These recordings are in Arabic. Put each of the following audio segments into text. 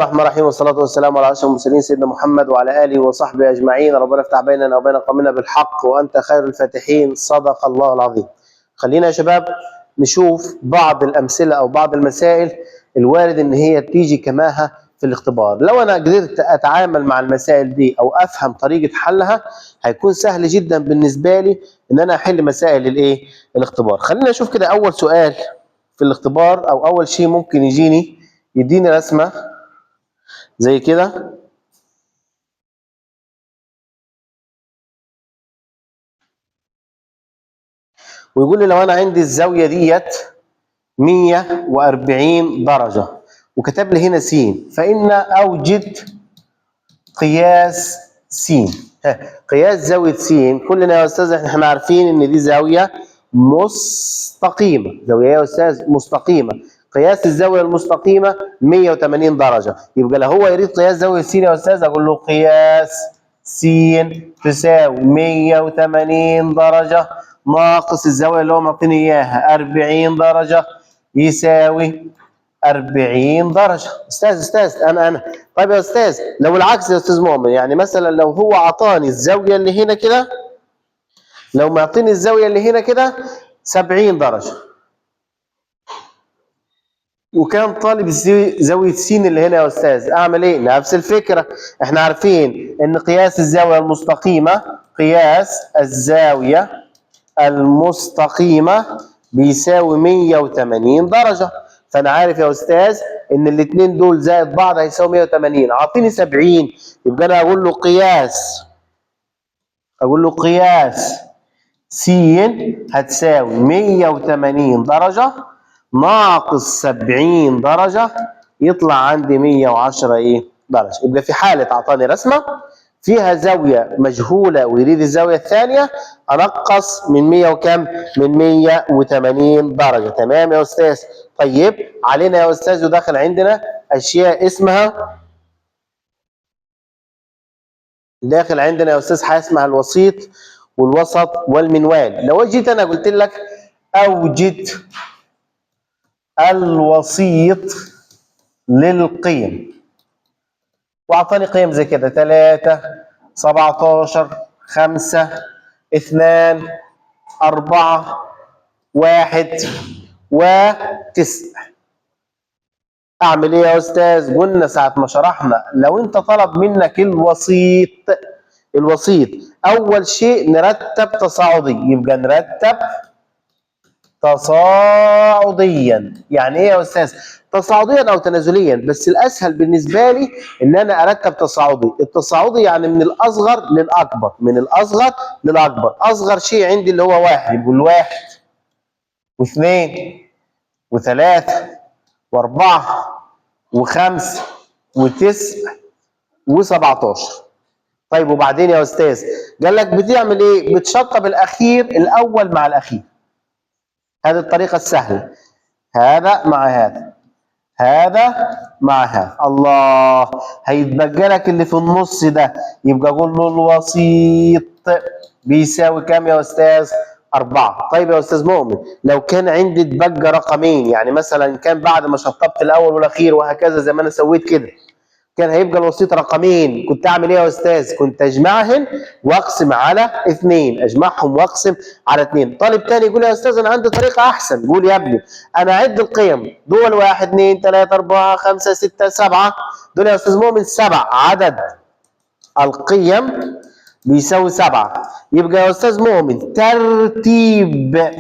الرحمن الرحيم، والصلاة والسلام على أشرف المرسلين سيدنا محمد وعلى آله وصحبه أجمعين. ربنا افتح بيننا وبين قومنا بالحق وأنت خير الفاتحين. صدق الله العظيم. خلينا يا شباب نشوف بعض الأمثلة أو بعض المسائل الوارد إن هي تيجي كماها في الاختبار. لو أنا قدرت أتعامل مع المسائل دي أو أفهم طريقة حلها هيكون سهل جدا بالنسبة لي إن أنا أحل مسائل الاختبار. خلينا نشوف كده أول سؤال في الاختبار، أو أول شيء ممكن يديني رسمة زي كده، ويقول لي لو انا عندي الزاويه ديت 140 درجه وكتب لي هنا س، فان اوجد قياس س. قياس زاويه س، كلنا يا استاذ احنا عارفين ان دي زاويه مستقيمه. زاويه يا استاذ مستقيمه. قياس الزاويه المستقيمه 180 درجه. يبقى لو هو يريد قياس زاويه س يا استاذ اقول له قياس س تساوي 180 درجه ناقص الزاويه اللي هو معطيني اياها 40 درجه يساوي 40 درجه. استاذ انا طيب يا استاذ لو العكس يا استاذ مؤمن، يعني مثلا لو هو اعطاني الزاويه اللي هنا كده، لو معطيني الزاويه اللي هنا كده 70 درجه وكان طالب زاويه س اللي هنا يا استاذ، اعمل ايه؟ نفس الفكره. احنا عارفين ان قياس الزاويه المستقيمه، قياس الزاويه المستقيمه بيساوي 180 درجه. فانا عارف يا استاذ ان الاثنين دول زائد بعض هيساوي 180. اعطيني 70، يبقى انا اقول له قياس س هتساوي 180 درجه ناقص 70 درجه يطلع عندي 110 درجه. يبقى في حاله اعطاني رسمه فيها زاويه مجهوله ويريد الزاويه الثانيه، انقص من 100 وكم؟ من 180 درجه. تمام يا استاذ؟ طيب علينا يا استاذ وداخل عندنا اشياء اسمها، داخل عندنا يا استاذ حاجه اسمها الوسيط والوسط والمنوال. لو جيت انا قلت لك اوجد الوسيط للقيم واعطاني قيم زي كده 3 17 5 2 4 1 و9، اعمل ايه يا استاذ؟ قلنا ساعه ما شرحنا لو انت طلب منك الوسيط اول شيء نرتب تصاعدي، يبقى نرتب تصاعديا. يعني ايه يا استاذ؟ تصاعديا او تنازليا، بس الاسهل بالنسبه لي ان انا ارتب تصاعدي. التصاعدي يعني من الاصغر للاكبر، من الاصغر للاكبر. اصغر شيء عندي اللي هو 1، يقول 1 و2 و3 و4 و5 و9 و17. طيب وبعدين يا استاذ قال لك بتعمل ايه؟ بتشطب الاخير الاول مع الاخير. هذه الطريقه السهله، هذا مع هذا، هذا مع هذا. الله، هيتبقى لك اللي في النص ده، يبقى اقول له الوسيط بيساوي كام يا استاذ؟ 4. طيب يا استاذ مؤمن لو كان عندي اتبقى رقمين، يعني مثلا كان بعد ما شطبت الاول والاخير وهكذا زي ما انا سويت كده، كان هيبقى الوسيط رقمين، كنت اعمل ايه يا استاذ؟ كنت اجمعهم واقسم على 2، اجمعهم واقسم على 2. طالب تاني يقول يا استاذ انا عندي طريقه احسن. قول يا ابني انا اعد القيم دول 1 2 3 4 5 6 7، دول يا استاذ مؤمن 7، عدد القيم بيساوي 7. يبقى يا استاذ مؤمن ترتيب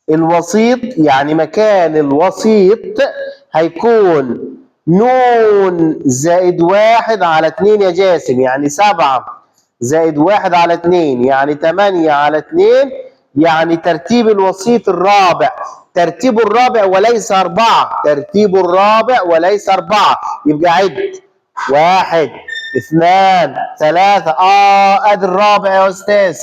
الوسيط، يعني مكان الوسيط هيكون نون زائد 1 على 2 يا جاسم، يعني 7 زائد 1 على 2، يعني 8 على 2، يعني ترتيب الوسيط الرابع. ترتيب الرابع وليس 4، ترتيب الرابع وليس 4. يبقى عد 1 2 3. ادي الرابع يا استاذ.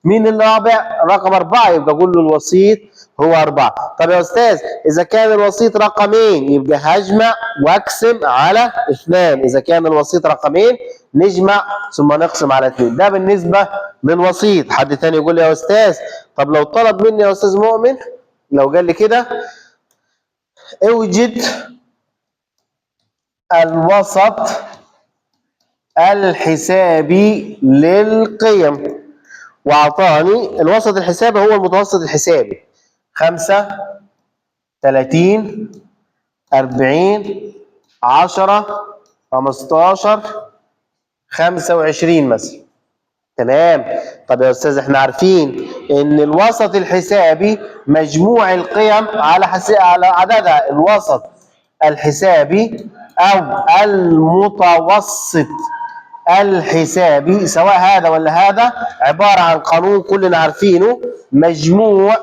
مين الرابع؟ رقم 4، يبقى اقول له الوسيط هو 4. طب يا استاذ اذا كان الوسيط رقمين يبقى هجمع واقسم على 2. اذا كان الوسيط رقمين نجمع ثم نقسم على 2. ده بالنسبه للوسيط. حد تاني يقول لي يا استاذ طب لو طلب مني يا استاذ مؤمن، لو قال لي كده اوجد الوسط الحسابي للقيم، وأعطاني الوسط الحسابي هو المتوسط الحسابي 5 30 40 10 15 25 مثلا. تمام. طب يا استاذ احنا عارفين ان الوسط الحسابي مجموع القيم على عددها. الوسط الحسابي او المتوسط الحسابي سواء هذا ولا هذا عبارة عن قانون كلنا عارفينه، مجموع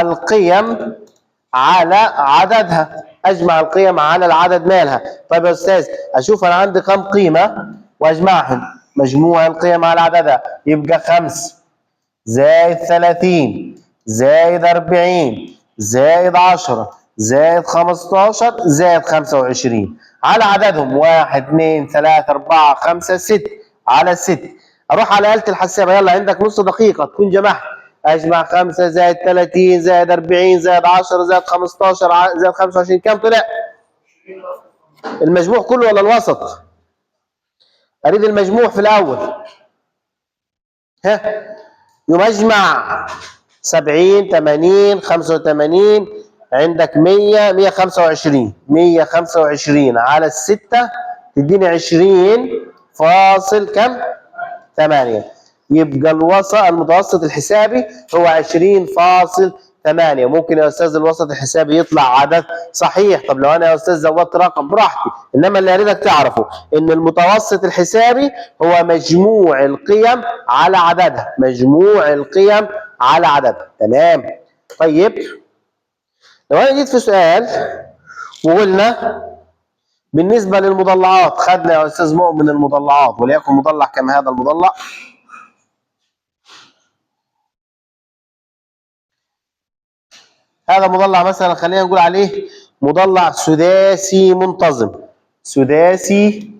القيم على عددها. اجمع القيم على العدد مالها. طيب يا استاذ اشوف انا عندي كم قيمة واجمعهم، مجموع القيم على عددها يبقى 5 زائد 30 زائد 40 زائد 10 زائد 15 زائد 25 على عددهم 1 2 3 4 5 6 على 6. اروح على آلة الحسابة، يلا عندك نص دقيقة تكون جمعت. اجمع 5 زائد 30 زائد 40 زائد 10 زائد 15 زائد 25 كم طلع؟ المجموع كله ولا الوسط؟ اريد المجموع في الاول. ها يوم اجمع 70 80 85 عندك 100 125 125 على الستة تديني 20 فاصل كم؟ 8. يبقى المتوسط الحسابي هو 20.8. ممكن يا استاذ الوسط الحسابي يطلع عدد صحيح. طب لو انا يا استاذ زودت رقم براحتي، انما اللي اريدك تعرفه ان المتوسط الحسابي هو مجموع القيم على عددها، مجموع القيم على عددها. تمام. طيب لو انا جيت في سؤال وقلنا بالنسبه للمضلعات، خدنا يا استاذ مؤمن المضلعات، وليكن مضلع كم هذا المضلع. هذا مضلع مثلا خلينا نقول عليه مضلع سداسي منتظم. سداسي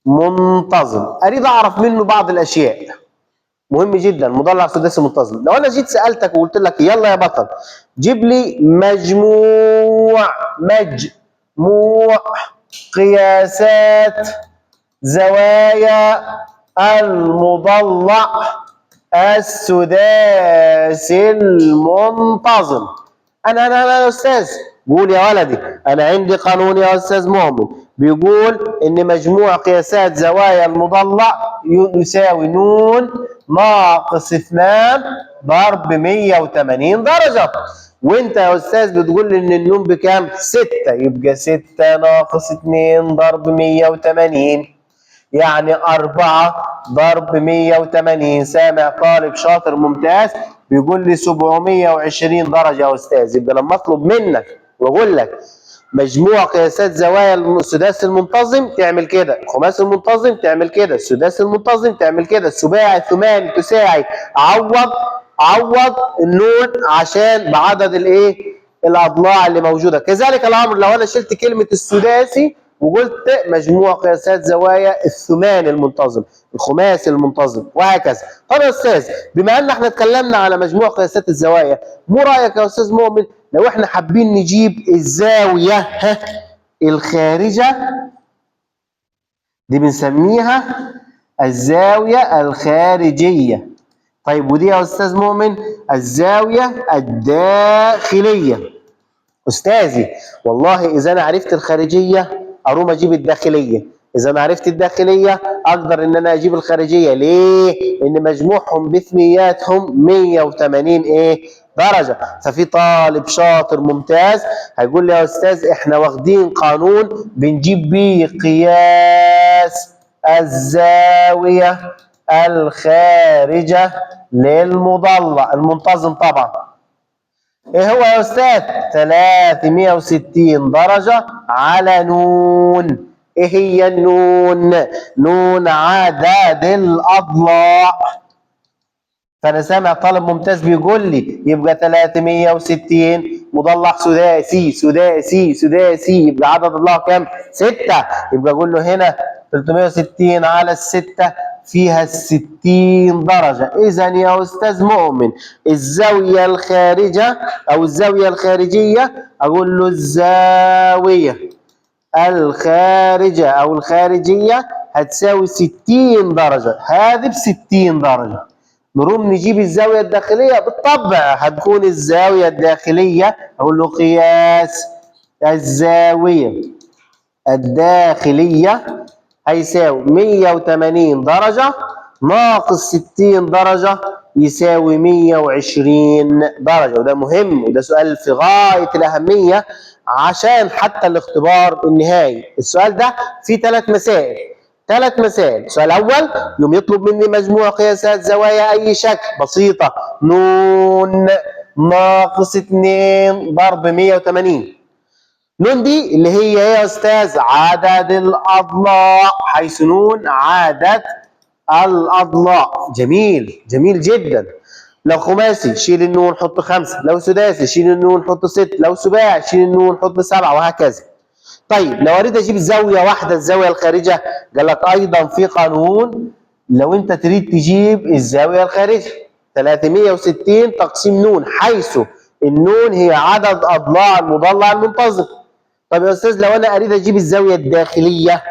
منتظم. اريد اعرف منه بعض الاشياء، مهم جدا. مضلع سداسي منتظم، لو انا جيت سالتك وقلت لك يلا يا بطل جيب لي مجموع قياسات زوايا المضلع السداسي المنتظم. انا يا استاذ قول يا ولدي، انا عندي قانون يا استاذ مؤمن بيقول ان مجموع قياسات زوايا المضلع يساوي ن ناقص 2 ضرب 180 درجة. وانت يا استاذ بتقول لي ان النون بكام؟ 6. يبقى 6 ناقص 2 ضرب 180 يعني 4 ضرب 180. سامع طالب شاطر ممتاز بيقول لي 720 درجة يا أستاذ. يبقى لما أطلب منك وأقول لك مجموع قياسات زوايا السداسي المنتظم تعمل كده، الخماسي المنتظم تعمل كده، السداسي المنتظم تعمل كده، السباعي الثماني تساعي. عوض النون عشان بعدد الايه؟ الأضلاع اللي موجودة. كذلك الأمر لو أنا شلت كلمة السداسي وقلت مجموع قياسات زوايا الثماني المنتظم، الخماسي المنتظم، وهكذا. طب يا استاذ بما ان احنا اتكلمنا على مجموع قياسات الزوايا، مو رايك يا استاذ مؤمن لو احنا حابين نجيب الزاويه الخارجه دي بنسميها الزاويه الخارجيه. طيب ودي يا استاذ مؤمن الزاويه الداخليه. استاذي والله اذا انا عرفت الخارجيه اروم اجيب الداخليه، اذا انا عرفت الداخليه اقدر ان انا اجيب الخارجيه. ليه؟ ان مجموعهم بثنياتهم 180 ايه؟ درجه. ففي طالب شاطر ممتاز هيقول لي يا استاذ احنا واخدين قانون بنجيب بيه قياس الزاويه الخارجه للمضلع المنتظم طبعا. ايه هو يا استاذ؟ 360 درجة على نون. ايه هي النون؟ نون عدد الاضلاع. فانا سامع طالب ممتاز بيقول لي يبقى 360 مضلع سداسي يبقى عدد اضلاعه كام؟ 6. يبقى اقول له هنا 360 على الستة فيها 60 درجة. إذا يا أستاذ مؤمن الزاوية الخارجة أو الزاوية الخارجية أقول له الزاوية الخارجة أو الخارجية هتساوي 60 درجة، هذه ب 60 درجة. نقوم نجيب الزاوية الداخلية، بالطبع هتكون الزاوية الداخلية، أقول له قياس الزاوية الداخلية هيساوي 180 درجة ناقص 60 درجة يساوي 120 درجة. وده مهم، وده سؤال في غاية الأهمية عشان حتى الاختبار النهائي. السؤال ده فيه 3 مسائل. 3 مسائل. السؤال الأول يوم يطلب مني مجموع قياسات زوايا أي شكل، بسيطة، نون ناقص 2 ضرب 180. نون دي اللي هي ايه يا استاذ؟ عدد الاضلاع، حيث نون عدد الاضلاع. جميل، جميل جدا. لو خماسي شيل النون حط 5، لو سداسي شيل النون حط 6، لو سباعي شيل النون حط 7، وهكذا. طيب لو اريد اجيب زاويه واحده، الزاويه الخارجه، قال لك ايضا في قانون لو انت تريد تجيب الزاويه الخارجه 360 تقسيم نون، حيث النون هي عدد اضلاع المضلع المنتظم. طب يا استاذ لو انا اريد اجيب الزاويه الداخليه،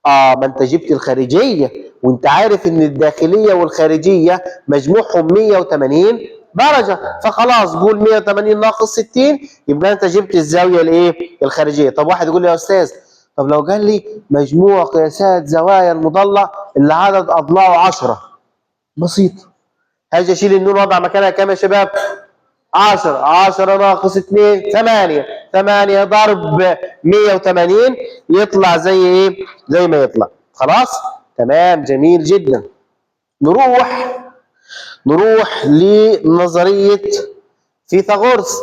ما انت جبت الخارجيه، وانت عارف ان الداخليه والخارجيه مجموعهم 180 درجه، فخلاص قول 180 ناقص 60 يبقى انت جبت الزاويه الايه؟ الخارجيه. طب واحد يقول لي يا استاذ طب لو قال لي مجموع قياسات زوايا المضلع اللي عدد اضلاعه 10، بسيط، هاجي اشيل النون وضع مكانها كام يا شباب؟ 10. 10 ناقص 2 8. 8 ضرب 180 يطلع زي ايه؟ زي ما يطلع. خلاص؟ تمام، جميل جدا. نروح لنظرية فيثاغورس.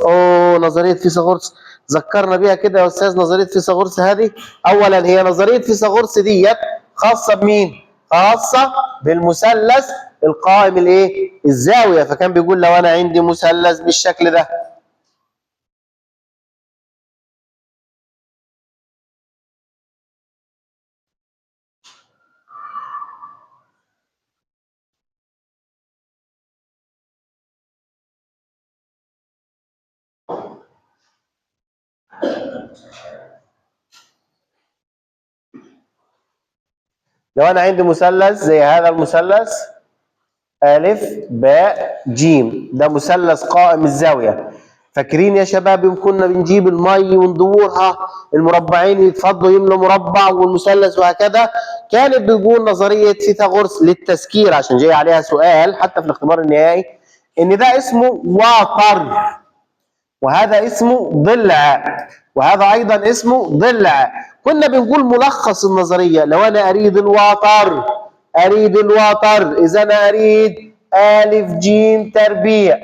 نظرية فيثاغورس ذكرنا بيها كده يا استاذ. نظرية فيثاغورس هذه اولا هي نظرية فيثاغورس ديت خاصة بمين؟ خاصة بالمثلث القائم الايه؟ الزاوية. فكان بيقول لو انا عندي مثلث بالشكل ده، لو انا عندي مثلث زي هذا المثلث ألف باء جيم، ده مثلث قائم الزاوية. فاكرين يا شباب يوم كنا بنجيب المي وندورها المربعين يتفضوا يملوا مربع والمثلث وهكذا؟ كانت بتقول نظرية فيثاغورس للتذكير عشان جاي عليها سؤال حتى في الاختبار النهائي، إن ده اسمه واطر، وهذا اسمه ضلع، وهذا أيضا اسمه ضلع. كنا بنقول ملخص النظرية لو أنا أريد الواطر، إذا أنا أريد ألف جيم تربيع،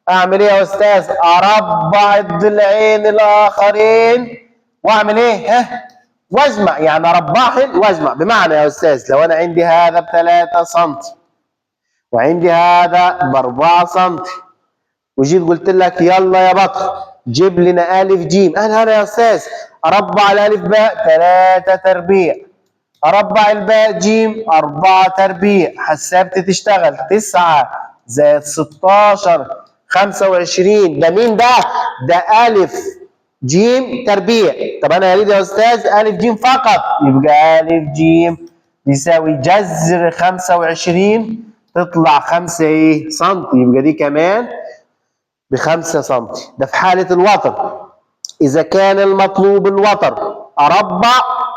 أعمل إيه يا أستاذ؟ أربع الضلعين الآخرين وأعمل إيه؟ واجمع، يعني أربعهم واجمع. بمعنى يا أستاذ لو أنا عندي هذا ب3 سم وعندي هذا ب4 سم، وجيت قلت لك يلا يا بطل جيب لنا ألف جيم، أنا يا أستاذ أربع الألف باء 3 تربيع، أربع الباء جيم 4 تربيع، حسبت تشتغل 9 زائد 16 25. ده مين ده؟ ده ألف جيم تربيع. طب أنا أريد يا أستاذ ألف جيم فقط، يبقى ألف جيم يساوي جذر 25 تطلع 5 إيه؟ سم، يبقى دي كمان ب5 سم. ده في حالة الوتر. إذا كان المطلوب الوتر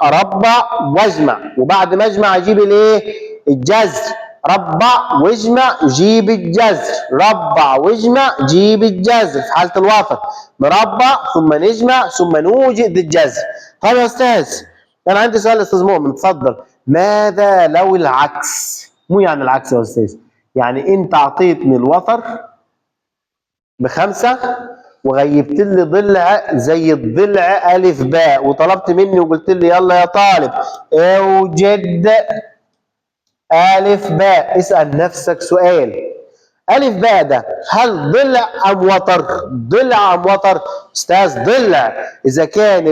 أربع واجمع، وبعد ما أجمع أجيب الإيه؟ الجذر. ربع واجمع جيب الجذر، ربع واجمع جيب الجذر في حالة الوتر. نربع ثم نجمع ثم نوجد الجذر. طيب يا أستاذ أنا عندي سؤال يا أستاذ مؤمن، اتفضل. ماذا لو العكس؟ مو يعني العكس يا أستاذ، يعني أنت أعطيتني الوتر ب5 وغيبت لي ضلع زي الضلع ألف باء، وطلبت مني وقلت لي يلا يا طالب اوجد ألف باء. اسأل نفسك سؤال، ألف باء ده هل ضلع أم وتر؟ ضلع أم وتر؟ أستاذ ضلع. إذا كان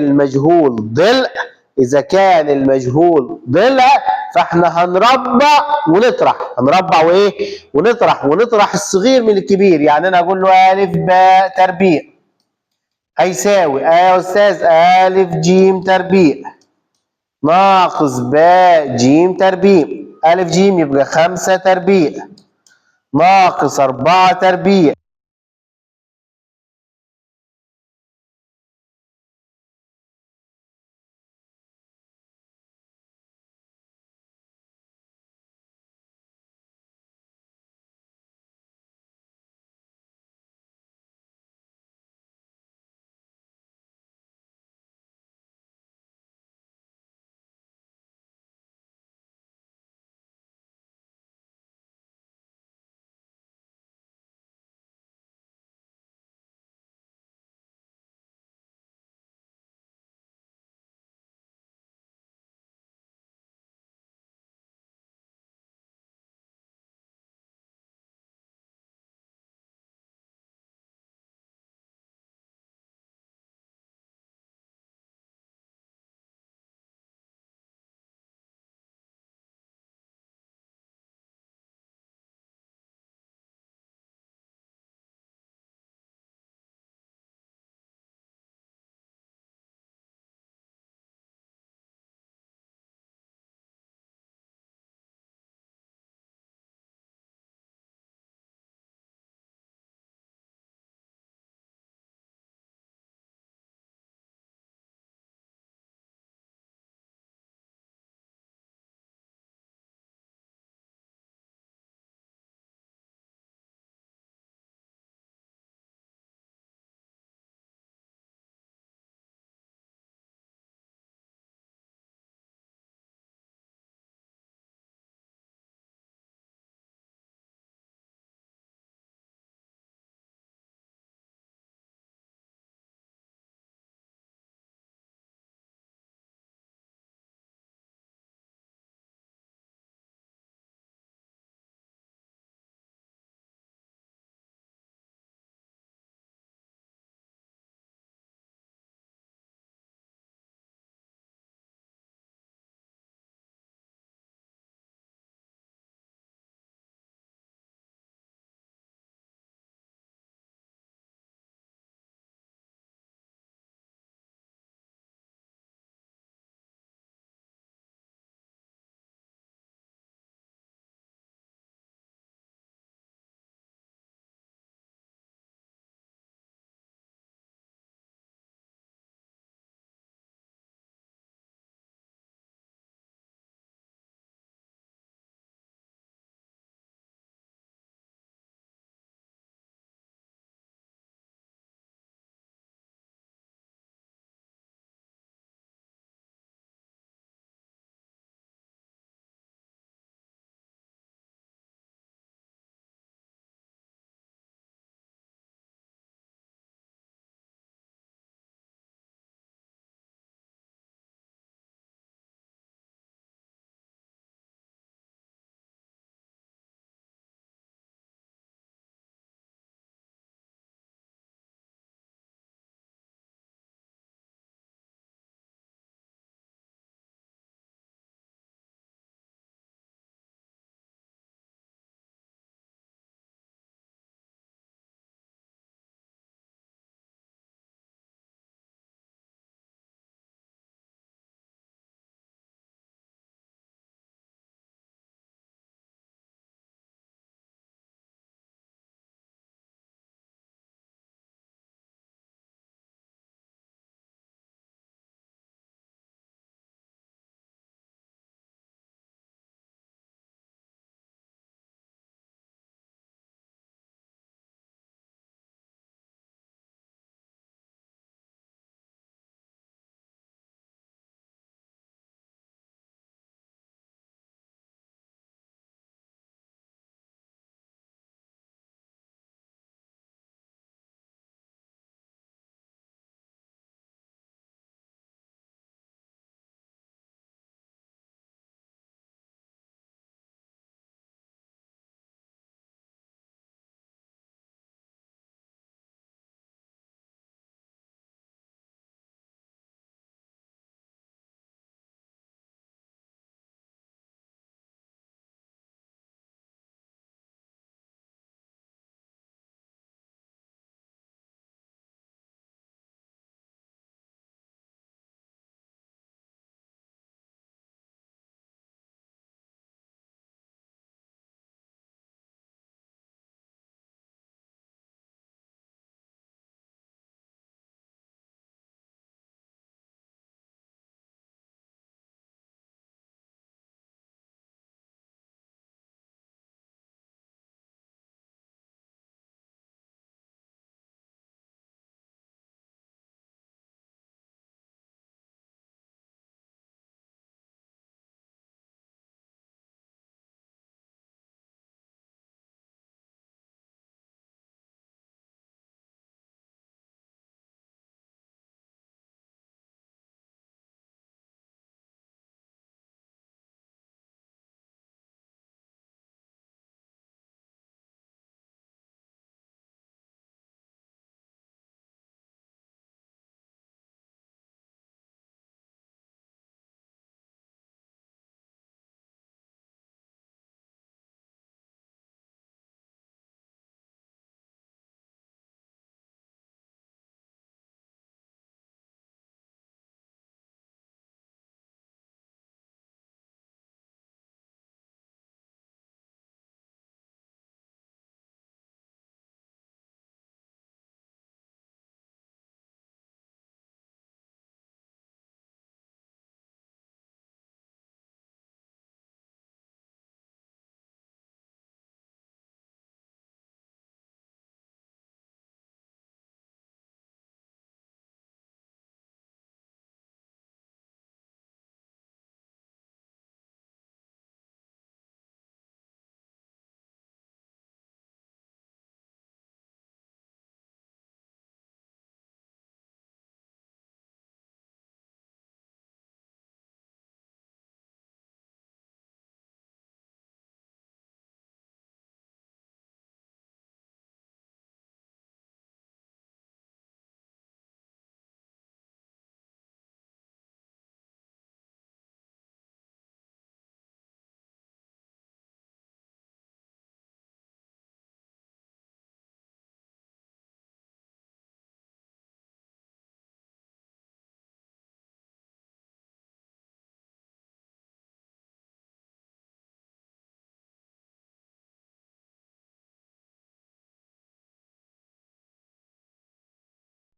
المجهول ضلع فاحنا هنربع ونطرح، ونطرح الصغير من الكبير. يعني انا اقول له الف باء تربيع هيساوي يا أستاذ ألف جيم تربيع ناقص باء جيم تربيع. ألف جيم يبقى 5 تربيع ناقص 4 تربيع